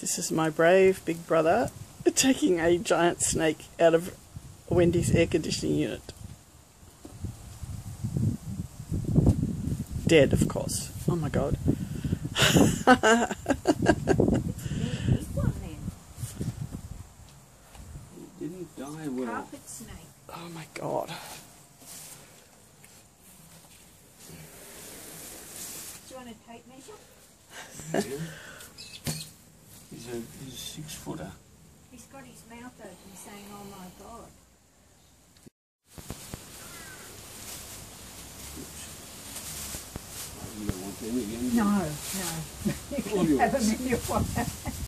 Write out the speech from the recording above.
This is my brave big brother taking a giant snake out of Wendy's air conditioning unit. Dead, of course. Oh my god. Didn't die well. Carpet snake. Oh my god. Do you want a tape measure? Yeah. He's a 6-footer. He's got his mouth open saying, oh my god. You don't want them again? No, no. You can have them in your pocket.